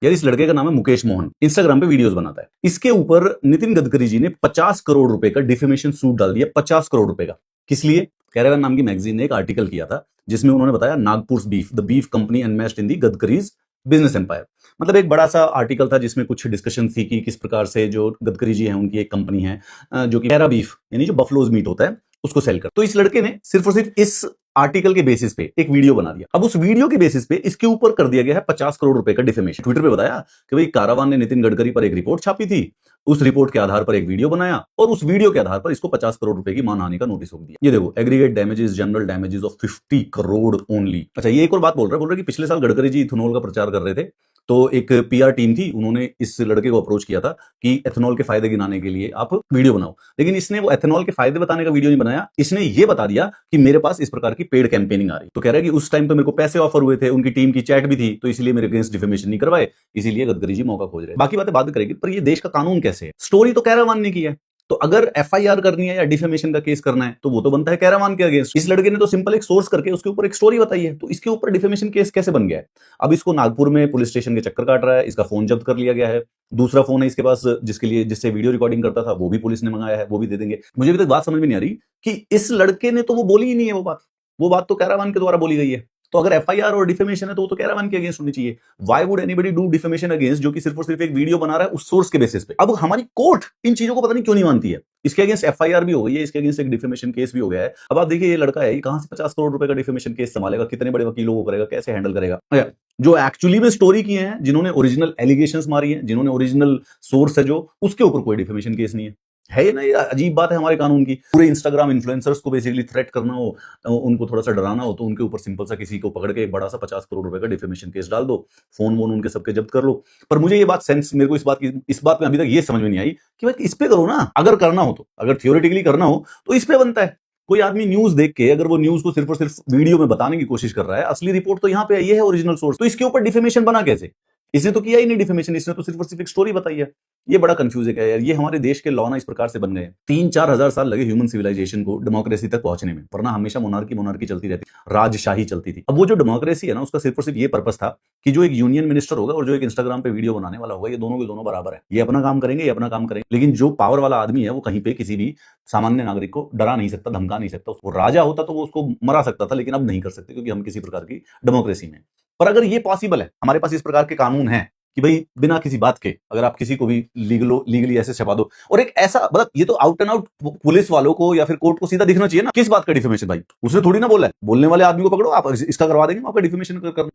यार इस लड़के का नाम है मुकेश मोहन, इंस्टाग्राम पे वीडियोस बनाता है। इसके ऊपर नितिन गडकरी जी ने 50 करोड़ रुपए का डिफेमेशन सूट डाल दिया। 50 करोड़ रुपए का। किस लिए? कैरावन नाम की मैगजीन ने एक आर्टिकल किया था जिसमें उन्होंने बताया Nagpur beef, the beef company unmatched in the Gadkari's business empire. मतलब एक बड़ा सा आर्टिकल था जिसमें कुछ डिस्कशन थी कि किस प्रकार से जो गडकरी जी हैं उनकी एक कंपनी है जो कि कैरा बीफ यानी जो बफलोज मीट होता है उसको सेल कर। तो इस लड़के ने सिर्फ और सिर्फ इस आर्टिकल के बेसिस पे एक वीडियो बना दिया। अब उस वीडियो के बेसिस पे इसके ऊपर कर दिया गया है 50 करोड़ रुपए का डिफेमेशन। ट्विटर पे बताया कि भाई कारावान ने नितिन गडकरी पर एक रिपोर्ट छापी थी, उस रिपोर्ट के आधार पर एक वीडियो बनाया और उस वीडियो के आधार पर इसको 50 करोड़ रुपए की मानहानि का नोटिस हो दिया। ये देखो, aggregate damages, general damages of 50 crore only. अच्छा, ये एक और बात बोल रहा है कि पिछले साल गडकरी जी इथेनॉल का प्रचार कर रहे थे, तो एक पीआर टीम थी, उन्होंने इस लड़के को अप्रोच किया था कि एथेनॉल के फायदे गिनाने के लिए आप वीडियो बनाओ। लेकिन इसने वो एथेनॉल के फायदे बताने का वीडियो नहीं बनाया, इसने ये बता दिया कि मेरे पास इस प्रकार की पेड कैंपेनिंग आ रही। तो कह रहा है कि उस टाइम तो मेरे को पैसे ऑफर हुए थे, उनकी टीम की चैट भी थी, तो इसलिए मेरे अगेंस्ट डिफेमेशन नहीं करवाए, इसीलिए गडकरी जी मौका खोज रहे हैं। बाकी बातें बाद में करेगी, पर ये देश का कानून कैसे है? स्टोरी तो कैरावान ने की है, तो अगर एफआईआर करनी है या डिफेमेशन का केस करना है तो वो तो बनता है कैरावान के अगेंस्ट। इस लड़के ने तो सिंपल एक सोर्स करके उसके ऊपर एक स्टोरी बताई है, तो इसके ऊपर डिफेमेशन केस कैसे बन गया है? अब इसको नागपुर में पुलिस स्टेशन के चक्कर काट रहा है, इसका फोन जब्त कर लिया गया है। दूसरा फोन है इसके पास जिससे वीडियो रिकॉर्डिंग करता था, वो भी पुलिस ने मंगाया है, वो भी दे देंगे। मुझे अभी तक बात समझ में नहीं आ रही कि इस लड़के ने तो वो बोली ही नहीं है वो बात तो कैरावान के द्वारा बोली गई है। तो अगर एफआईआर और डिफेमेशन है तो वो तो कैरावान के अगेंस्ट होनी चाहिए। Why would anybody do defamation against जो कि सिर्फ और सिर्फ एक वीडियो बना रहा है उस सोर्स के बेसिस पे? अब हमारी कोर्ट इन चीजों को पता नहीं क्यों नहीं मानती है। इसके अगेंस्ट एफआईआर भी हो गई है, इसके अगेंस्ट एक डिफेमेशन केस भी हो गया है। अब आप देखिए ये लड़का है, ये कहां से 50 करोड़ रुपए का डिफेमेशन केस संभालेगा? कितने बड़े वकीलों को करेगा? कैसे हैंडल करेगा? जो एक्चुअली में स्टोरी किए हैं, जिन्होंने ओरिजिनल एलिगेशंस मारी हैं, जिन्होंने ओरिजिनल सोर्स है जो, उसके ऊपर कोई डिफेमेशन केस नहीं है ये ना? ये अजीब बात है हमारे कानून की। पूरे इंस्टाग्राम इन्फ्लुएंसर्स को बेसिकली थ्रेट करना हो, उनको थोड़ा सा डराना हो, तो उनके ऊपर सिंपल सा किसी को पकड़ के एक बड़ा सा 50 करोड़ रुपए का डिफेमेशन केस डाल दो, फोन वोन उनके सबके जब्त कर लो। पर मुझे ये बात सेंस, मेरे को इस बात में अभी तक ये समझ में नहीं आई कि भाई इस पे करो ना, अगर करना हो तो, अगर थियोरेटिकली करना हो तो इस पे बनता है। कोई आदमी न्यूज देख के अगर वो न्यूज को सिर्फ और सिर्फ वीडियो में बताने की कोशिश कर रहा है, असली रिपोर्ट तो यहाँ पे ये है, ओरिजिनल सोर्स, तो इसके ऊपर डिफेमेशन बना कैसे? इसने तो किया ही नहीं डिफेमेशन, इसने तो सिर्फ और सिर्फ एक स्टोरी बताई है। ये बड़ा कंफ्यूजिंग है यार। ये हमारे देश के लॉ ना इस प्रकार से बन गए हैं। 3-4 हजार साल लगे ह्यूमन सिविलाइजेशन को डेमोक्रेसी तक पहुंचने में, वरना हमेशा मोनार्की चलती रहती, राजशाही चलती थी। अब वो जो डेमोक्रेसी है ना, उसका सिर्फ और सिर्फ ये पर्पस था कि जो एक यूनियन मिनिस्टर होगा और जो एक इंस्टाग्राम पे वीडियो बनाने वाला होगा, ये दोनों के दोनों बराबर है, ये अपना काम करेंगे, ये अपना काम करेंगे। लेकिन जो पावर वाला आदमी है वो कहीं पे किसी भी सामान्य नागरिक को डरा नहीं सकता, धमका नहीं सकता। वो राजा होता तो वो उसको मरा सकता था, लेकिन अब नहीं कर सकते क्योंकि हम किसी प्रकार की डेमोक्रेसी में। पर अगर ये पॉसिबल है, हमारे पास इस प्रकार के कानून है कि भाई बिना किसी बात के अगर आप किसी को भी लीगली ऐसे छपा दो, और एक ऐसा, मतलब ये तो आउट एंड आउट पुलिस वालों को या फिर कोर्ट को सीधा दिखना चाहिए ना, किस बात का डिफेमेशन? भाई उसने थोड़ी ना बोला है, बोलने वाले आदमी को पकड़ो, आप इसका करवा देंगे आपका डिफेमेशन करना।